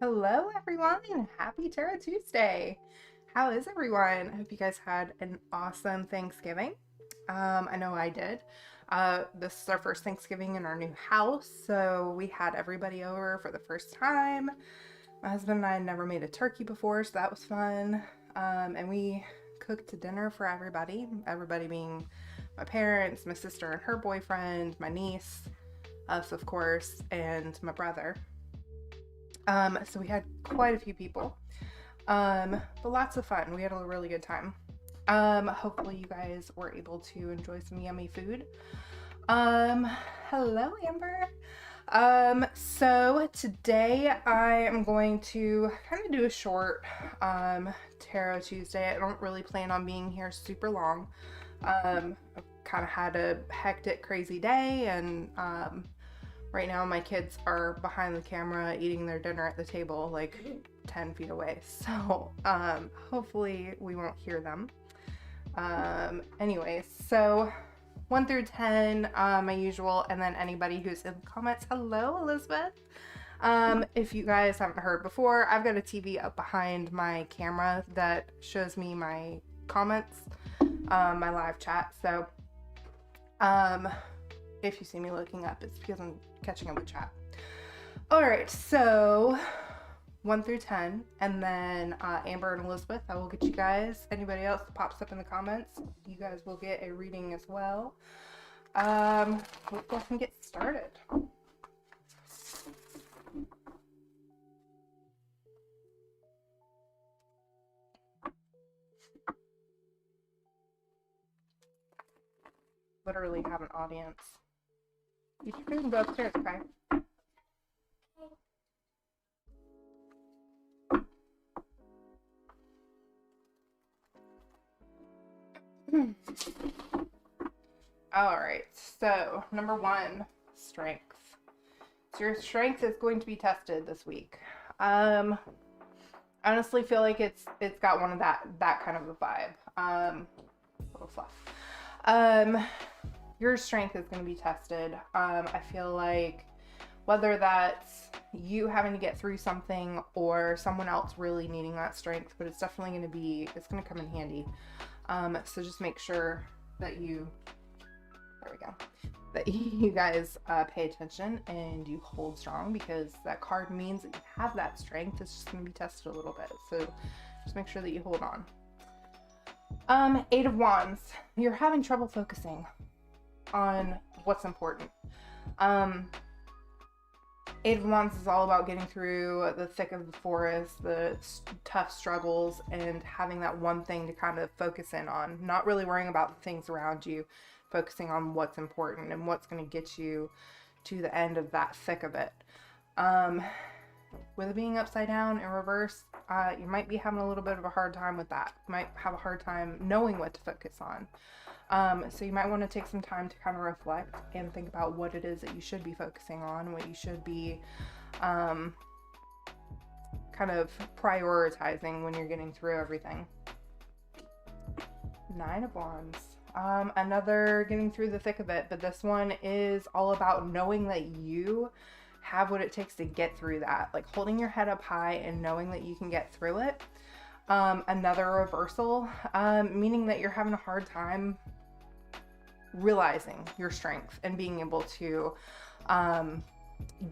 Hello, everyone, and happy Tarot Tuesday. How is everyone? I hope you guys had an awesome Thanksgiving. I know I did. This is our first Thanksgiving in our new house, so we had everybody over for the first time. My husband and I had never made a turkey before, so that was fun. And we cooked dinner for everybody being my parents, my sister and her boyfriend, my niece, us, of course, and my brother. So we had quite a few people, but lots of fun. We had a really good time. Hopefully you guys were able to enjoy some yummy food. Hello, Amber. So today I am going to kind of do a short, Tarot Tuesday. I don't really plan on being here super long. I've kind of had a hectic, crazy day, and, right now my kids are behind the camera eating their dinner at the table like 10 feet away. So hopefully we won't hear them. Anyways, so 1 through 10, my usual, and then anybody who's in the comments. Hello, Elizabeth. If you guys haven't heard before, I've got a TV up behind my camera that shows me my comments, my live chat. So if you see me looking up, it's because I'm catching up with chat. All right, so 1 through 10, and then Amber and Elizabeth, I will get you guys. Anybody else that pops up in the comments, you guys will get a reading as well. Let's go ahead and get started. Literally have an audience. Eat your food and go upstairs, okay? All right, so number 1, strength. So your strength is going to be tested this week. I honestly feel like it's got one of that kind of a vibe. A little fluff. Your strength is going to be tested. I feel like whether that's you having to get through something or someone else really needing that strength, but it's definitely going to come in handy. So just make sure that that you guys pay attention and you hold strong, because that card means that you have that strength. It's just going to be tested a little bit. So just make sure that you hold on. 8 of Wands. You're having trouble focusing on what's important. 8 of Wands is all about getting through the thick of the forest, the tough struggles, and having that one thing to kind of focus in on. Not really worrying about the things around you, focusing on what's important and what's going to get you to the end of that thick of it. With it being upside down in reverse, you might be having a little bit of a hard time with that. You might have a hard time knowing what to focus on. So you might want to take some time to kind of reflect and think about what it is that you should be focusing on, what you should be kind of prioritizing when you're getting through everything. 9 of Wands. Another getting through the thick of it, but this one is all about knowing that you have what it takes to get through that, like holding your head up high and knowing that you can get through it. Another reversal, meaning that you're having a hard time realizing your strength and being able to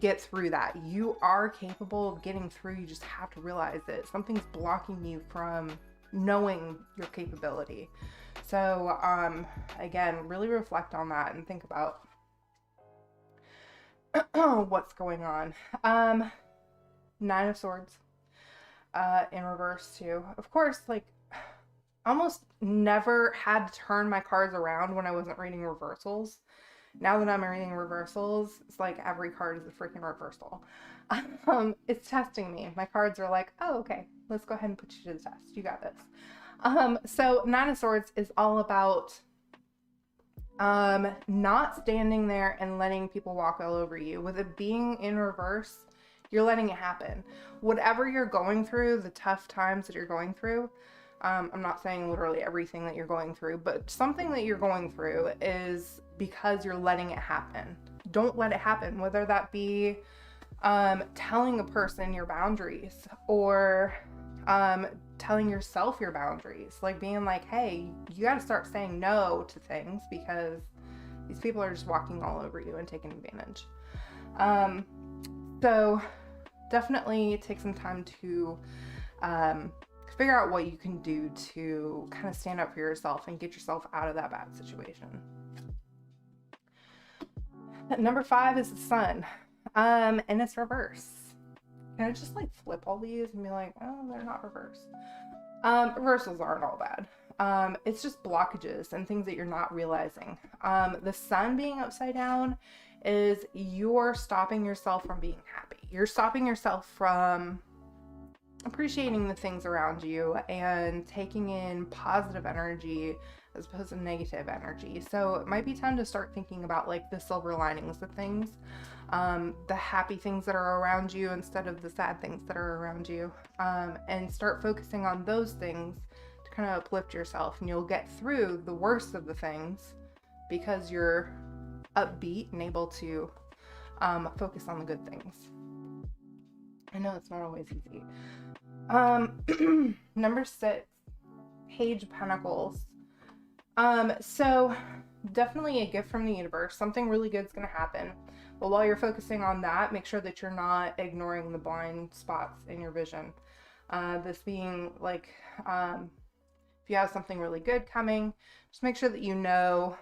get through that. You are capable of getting through. You just have to realize that something's blocking you from knowing your capability. So again, really reflect on that and think about what's going on. 9 of Swords in reverse too. Of course, like, almost never had to turn my cards around when I wasn't reading reversals. Now that I'm reading reversals, it's like every card is a freaking reversal. It's testing me. My cards are like, oh, okay, let's go ahead and put you to the test. You got this. So 9 of Swords is all about not standing there and letting people walk all over you. With it being in reverse, you're letting it happen. Whatever you're going through, the tough times that you're going through, I'm not saying literally everything that you're going through, but something that you're going through is because you're letting it happen. Don't let it happen, whether that be telling a person your boundaries, or telling yourself your boundaries, like being like, hey, you got to start saying no to things because these people are just walking all over you and taking advantage. So definitely take some time to figure out what you can do to kind of stand up for yourself and get yourself out of that bad situation. Number 5 is the sun, and it's reverse. Can I just like flip all these and be like, oh, they're not reverse? Reversals aren't all bad. It's just blockages and things that you're not realizing. The sun being upside down is you're stopping yourself from being happy. You're stopping yourself from appreciating the things around you and taking in positive energy as opposed to negative energy. So it might be time to start thinking about like the silver linings of things, the happy things that are around you instead of the sad things that are around you, and start focusing on those things to kind of uplift yourself, and you'll get through the worst of the things because you're upbeat and able to focus on the good things. I know it's not always easy. Number 6, Page of Pentacles. So definitely a gift from the universe. Something really good is going to happen. But while you're focusing on that, make sure that you're not ignoring the blind spots in your vision. This being like, if you have something really good coming, just make sure that you know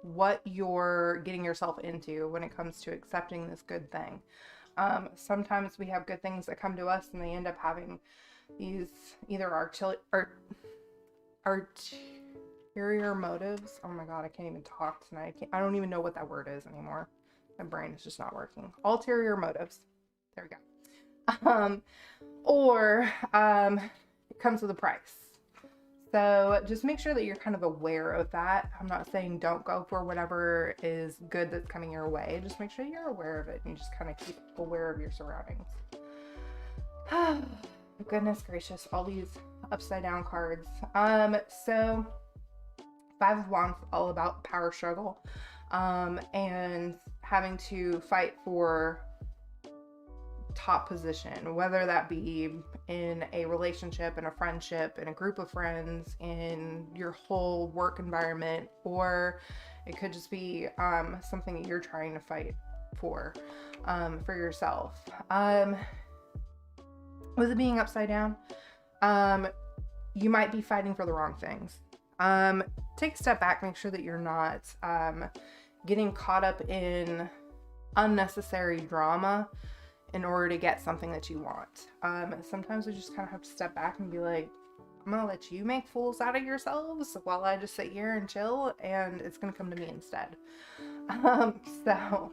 what you're getting yourself into when it comes to accepting this good thing. Sometimes we have good things that come to us and they end up having these either ulterior motives. Oh my god, I can't even talk tonight. I don't even know what that word is anymore. My brain is just not working. Ulterior motives. There we go. Or it comes with a price. So just make sure that you're kind of aware of that. I'm not saying don't go for whatever is good that's coming your way. Just make sure you're aware of it and you just kind of keep aware of your surroundings. Goodness gracious, all these upside down cards. So 5 of Wands, all about power struggle, and having to fight for top position, whether that be in a relationship, in a friendship, in a group of friends, in your whole work environment, or it could just be something that you're trying to fight for yourself. With it being upside down, you might be fighting for the wrong things. Take a step back, make sure that you're not getting caught up in unnecessary drama in order to get something that you want. Sometimes we just kind of have to step back and be like, I'm gonna let you make fools out of yourselves while I just sit here and chill, and it's gonna come to me instead. So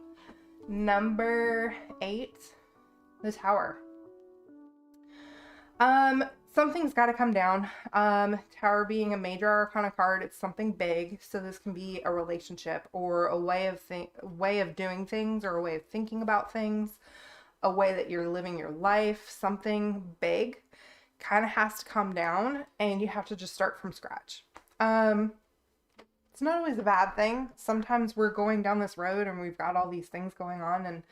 number 8, the Tower. Something's got to come down. Tower being a major arcana card, it's something big. So this can be a relationship or a way of doing things, or a way of thinking about things, a way that you're living your life. Something big kind of has to come down, and you have to just start from scratch. It's not always a bad thing. Sometimes we're going down this road and we've got all these things going on and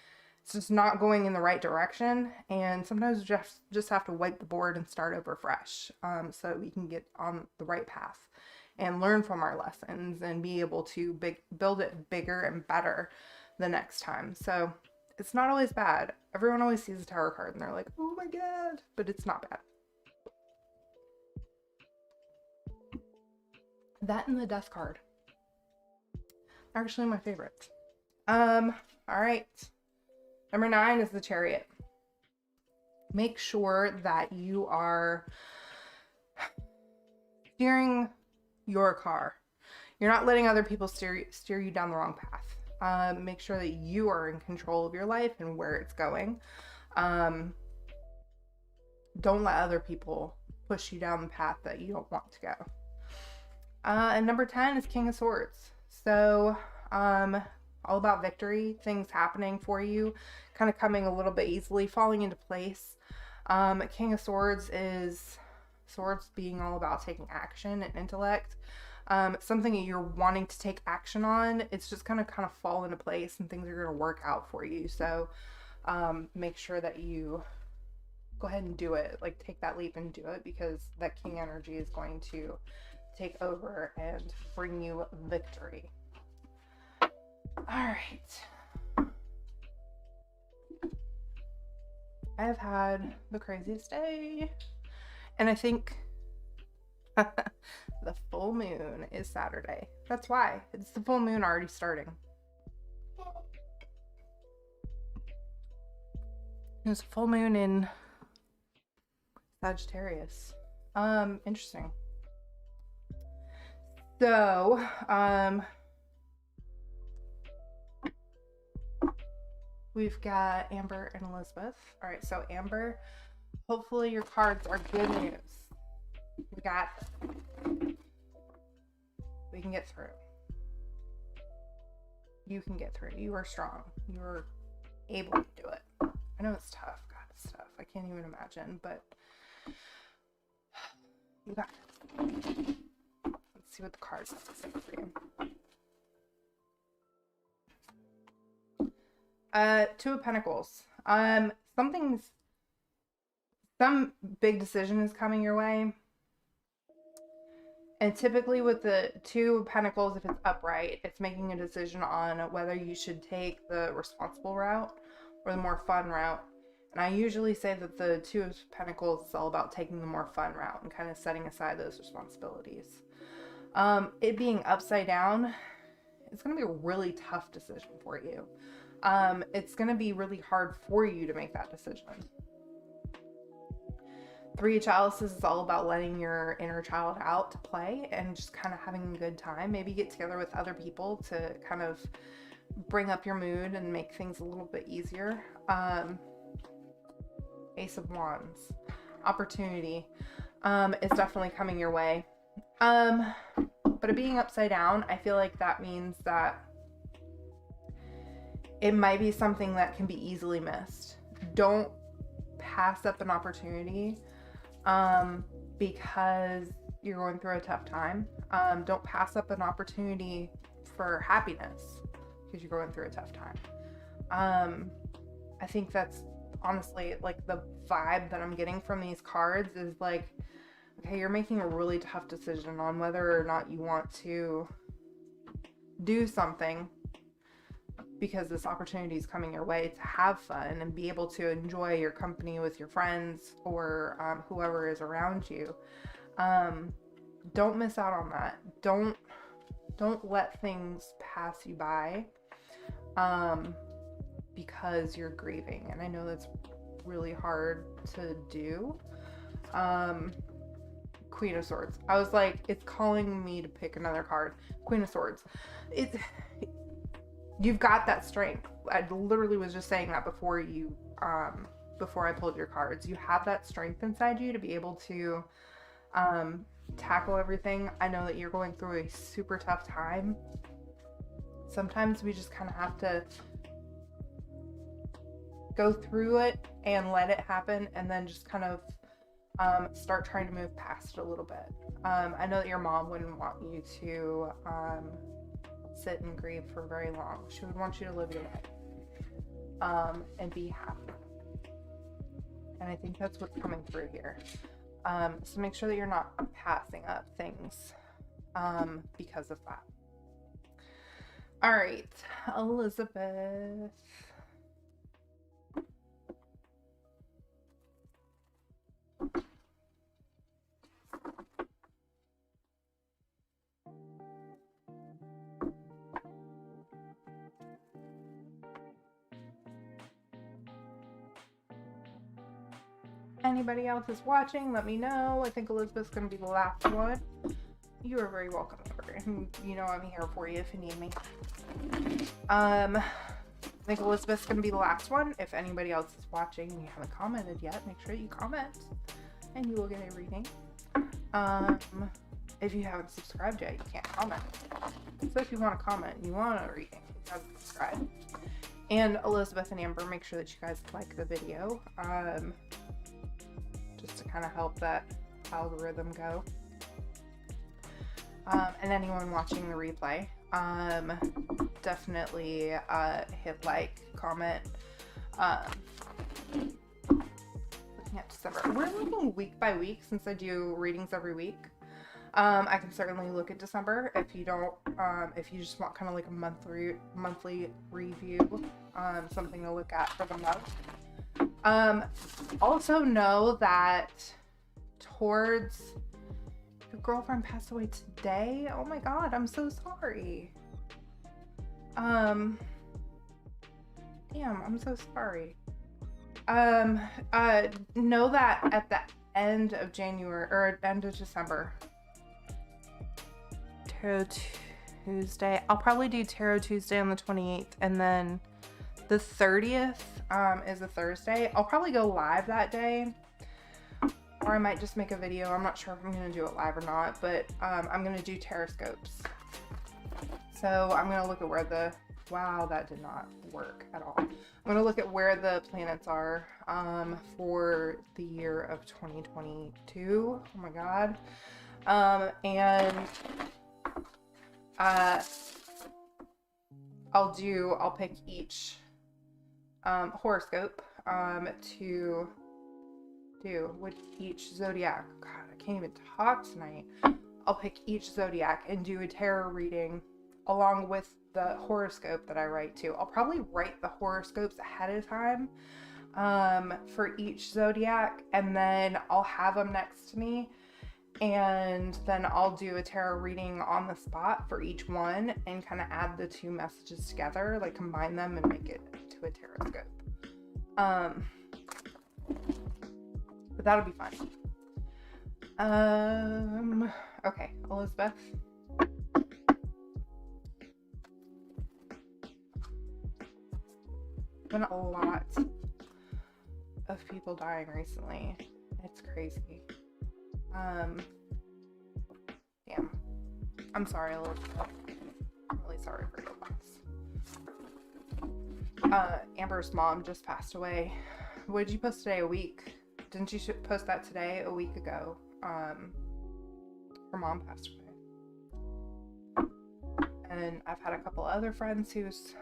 it's just not going in the right direction, and sometimes we just have to wipe the board and start over fresh, so that we can get on the right path and learn from our lessons and be able to build it bigger and better the next time. So it's not always bad. Everyone always sees a Tower card and they're like, oh my god, but it's not bad. That and the Death card are actually my favorites. All right. Number 9 is the Chariot. Make sure that you are steering your car. You're not letting other people steer you down the wrong path. Make sure that you are in control of your life and where it's going. Don't let other people push you down the path that you don't want to go. And number 10 is King of Swords. So, all about victory, things happening for you, kind of coming a little bit easily, falling into place. King of Swords is swords being all about taking action and intellect. Something that you're wanting to take action on, it's just gonna kind of fall into place and things are gonna work out for you. So make sure that you go ahead and do it. Like, take that leap and do it, because that king energy is going to take over and bring you victory. All right. I have had the craziest day, and I think the full moon is Saturday. That's why. It's the full moon already starting. There's a full moon in Sagittarius. Interesting. So, we've got Amber and Elizabeth. All right, so Amber, hopefully your cards are good news. We got this. We can get through. You can get through. You are strong. You are able to do it. I know it's tough. God, it's tough. I can't even imagine, but you got it. Let's see what the cards have to say for you. Two of Pentacles. Some big decision is coming your way. And typically with the Two of Pentacles, if it's upright, it's making a decision on whether you should take the responsible route or the more fun route. And I usually say that the Two of Pentacles is all about taking the more fun route and kind of setting aside those responsibilities. It being upside down, it's going to be a really tough decision for you. It's going to be really hard for you to make that decision. Three of Chalices is all about letting your inner child out to play and just kind of having a good time. Maybe get together with other people to kind of bring up your mood and make things a little bit easier. Ace of Wands. Opportunity is definitely coming your way. But it being upside down, I feel like that means that it might be something that can be easily missed. Don't pass up an opportunity because you're going through a tough time. Don't pass up an opportunity for happiness because you're going through a tough time. I think that's honestly like the vibe that I'm getting from these cards is like, okay, you're making a really tough decision on whether or not you want to do something because this opportunity is coming your way to have fun and be able to enjoy your company with your friends or whoever is around you. Don't miss out on that. Don't let things pass you by because you're grieving. And I know that's really hard to do. Queen of Swords. I was like, it's calling me to pick another card. Queen of Swords. You've got that strength. I literally was just saying that before I pulled your cards. You have that strength inside you to be able to tackle everything. I know that you're going through a super tough time. Sometimes we just kind of have to go through it and let it happen and then just kind of start trying to move past it a little bit. I know that your mom wouldn't want you to sit and grieve for very long. She would want you to live your life and be happy. And I think that's what's coming through here. So make sure that you're not passing up things because of that. All right, Elizabeth. Anybody else is watching, let me know. I think Elizabeth's going to be the last one. You are very welcome, Amber. You know I'm here for you if you need me. I think Elizabeth's going to be the last one. If anybody else is watching and you haven't commented yet, make sure you comment and you will get a reading. If you haven't subscribed yet, you can't comment. So if you want to comment, you want a reading, you have to subscribe. And Elizabeth and Amber, make sure that you guys like the video. Just to kind of help that algorithm go. And anyone watching the replay, definitely hit like, comment, Um, looking at December. We're looking week by week since I do readings every week. I can certainly look at December if you don't, if you just want kind of like a monthly review, something to look at for the month. Also know that towards your girlfriend passed away today. Oh my God, I'm so sorry. Damn, I'm so sorry. Know that at the end of January or end of December, Tarot Tuesday, I'll probably do Tarot Tuesday on the 28th, and then the 30th is a Thursday. I'll probably go live that day, or I might just make a video. I'm not sure if I'm going to do it live or not, but I'm going to do Taroscopes. So I'm going to look at where the, wow, that did not work at all. I'm going to look at where the planets are for the year of 2022. Oh my God. And I'll pick each horoscope to do with each zodiac. God, I can't even talk tonight. I'll pick each zodiac and do a tarot reading along with the horoscope that I write to. I'll probably write the horoscopes ahead of time for each zodiac, and then I'll have them next to me, and then I'll do a tarot reading on the spot for each one and kind of add the two messages together, like combine them and make it to a tarot scope. But that'll be fun. Okay, Elizabeth. Been a lot of people dying recently. It's crazy. Damn. I'm sorry, Elizabeth. I'm really sorry for your loss. Amber's mom just passed away. What did you post today? A week? Didn't you post that today? A week ago. Her mom passed away. And I've had a couple other friends whose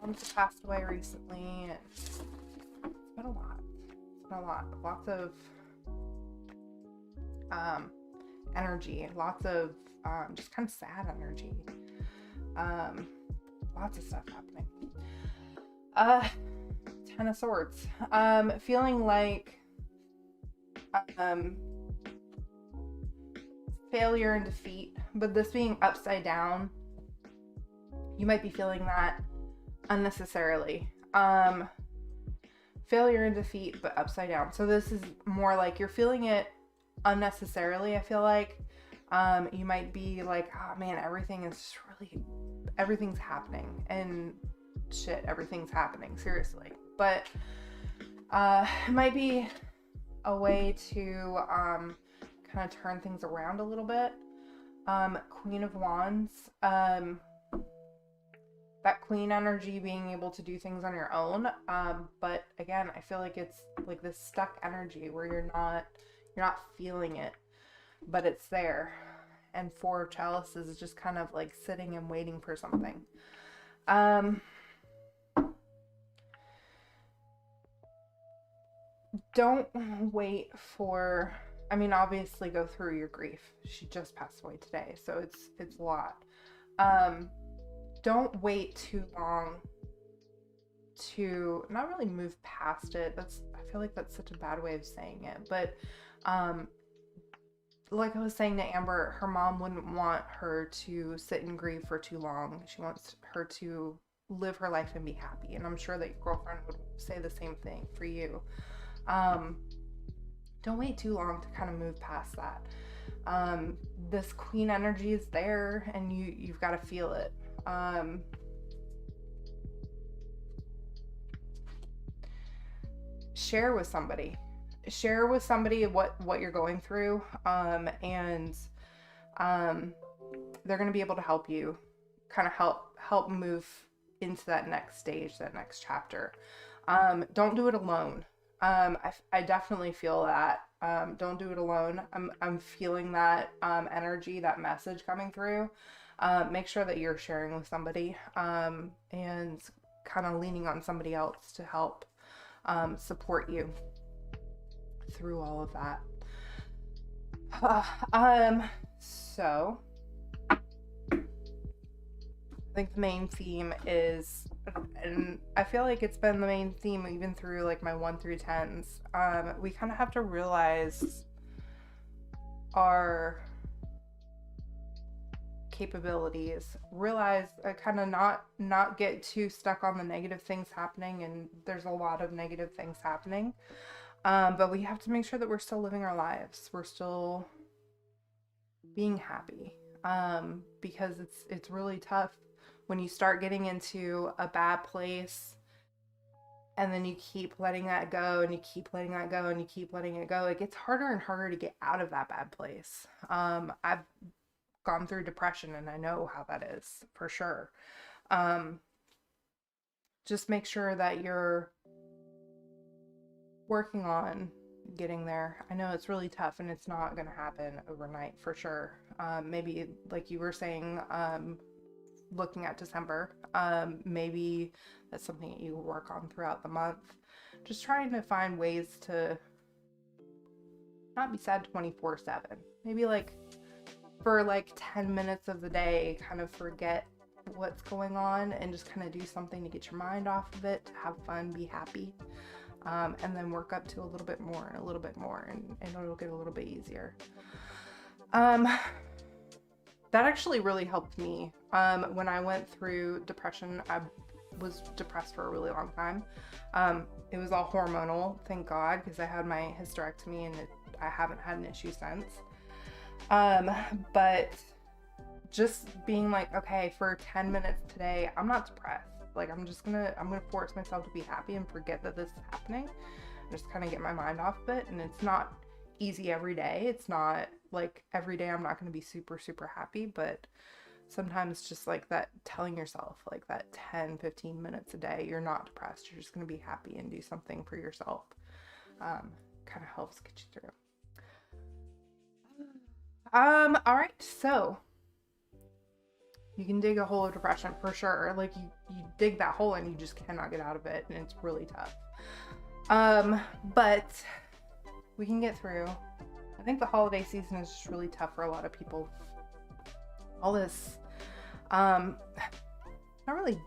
moms have passed away recently, and it's been a lot. It's been a lot. Lots of energy, lots of just kind of sad energy. Lots of stuff happening. 10 of Swords. Feeling like failure and defeat, but this being upside down, you might be feeling that unnecessarily. Failure and defeat, but upside down. So this is more like you're feeling it unnecessarily. I feel like you might be like, oh man, everything's happening, and shit, everything's happening, seriously. But it might be a way to kind of turn things around a little bit. Queen of Wands, that queen energy, being able to do things on your own, but again, I feel like it's like this stuck energy where you're not feeling it, but it's there. And Four of Chalices is just kind of like sitting and waiting for something. Don't wait for, I mean, obviously go through your grief. She just passed away today, so it's a lot. Don't wait too long to not really move past it. I feel like that's such a bad way of saying it, but like I was saying to Amber, her mom wouldn't want her to sit in grief for too long. She wants her to live her life and be happy, and I'm sure that your girlfriend would say the same thing for you. Don't wait too long to kind of move past that. This queen energy is there, and you've got to feel it. Share with somebody what you're going through, and they're going to be able to help you, kind of help move into that next stage, that next chapter. Don't do it alone. I definitely feel that. Don't do it alone. I'm feeling that energy, that message coming through. Make sure that you're sharing with somebody, and kind of leaning on somebody else to help support you through all of that. So I think the main theme is, and I feel like it's been the main theme even through like my 1 through 10s. We kind of have to realize our capabilities, realize kind of not get too stuck on the negative things happening, and there's a lot of negative things happening, but we have to make sure that we're still living our lives, we're still being happy, because it's really tough when you start getting into a bad place and then you keep letting that go and you keep letting that go and you keep letting it go. It gets harder and harder to get out of that bad place. I've gone through depression and I know how that is for sure. Just make sure that you're working on getting there. I know it's really tough and it's not going to happen overnight for sure. Maybe like you were saying, looking at December, maybe that's something that you work on throughout the month. Just trying to find ways to not be sad 24/7. Maybe like for like 10 minutes of the day, kind of forget what's going on and just kind of do something to get your mind off of it, to have fun, be happy, and then work up to a little bit more and a little bit more, and it'll get a little bit easier. That actually really helped me. When I went through depression, I was depressed for a really long time. It was all hormonal, thank God, because I had my hysterectomy and I haven't had an issue since. But just being like, okay, for 10 minutes today, I'm not depressed. Like, I'm gonna force myself to be happy and forget that this is happening. Just kind of get my mind off of it. And it's not easy every day. It's not like every day I'm not going to be super, super happy, but sometimes just like that, telling yourself like that 10-15 minutes a day, you're not depressed. You're just going to be happy and do something for yourself. Kind of helps get you through. All right. So you can dig a hole of depression for sure. Like you dig that hole and you just cannot get out of it. And it's really tough. But we can get through. I think the holiday season is just really tough for a lot of people. All this, not really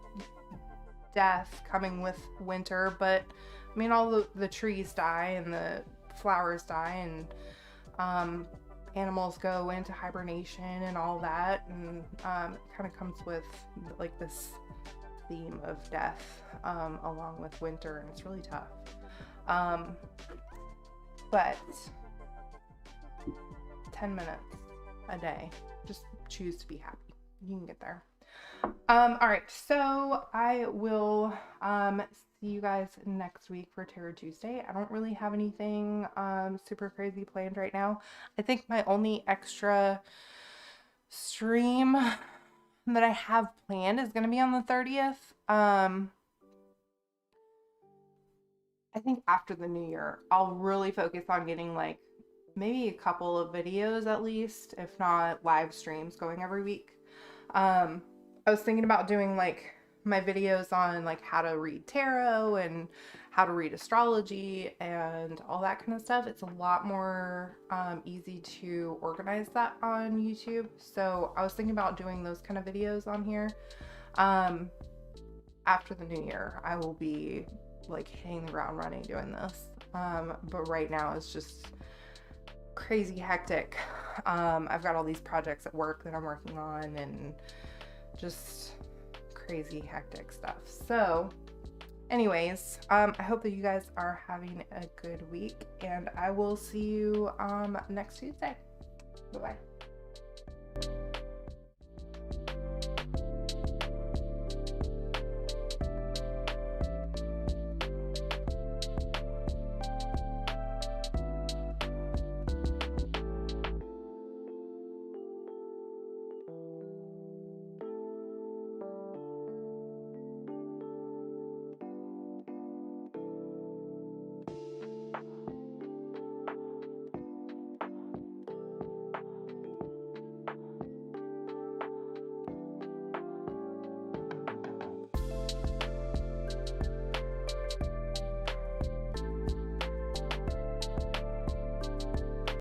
death coming with winter, but I mean, all the trees die and the flowers die, and animals go into hibernation and all that, and it kind of comes with like this theme of death along with winter, and it's really tough. But 10 minutes a day, just choose to be happy. You can get there. All right, so I will see you guys next week for Tarot Tuesday. I don't really have anything super crazy planned right now. I think my only extra stream that I have planned is going to be on the 30th. I think after the new year, I'll really focus on getting like maybe a couple of videos at least, if not live streams going every week. I was thinking about doing like my videos on like how to read tarot and how to read astrology and all that kind of stuff. It's a lot more easy to organize that on YouTube. So I was thinking about doing those kind of videos on here. After the new year, I will be like hitting the ground running doing this. But right now it's just crazy hectic. I've got all these projects at work that I'm working on and just crazy hectic stuff. So anyways, I hope that you guys are having a good week, and I will see you next Tuesday. Bye-bye.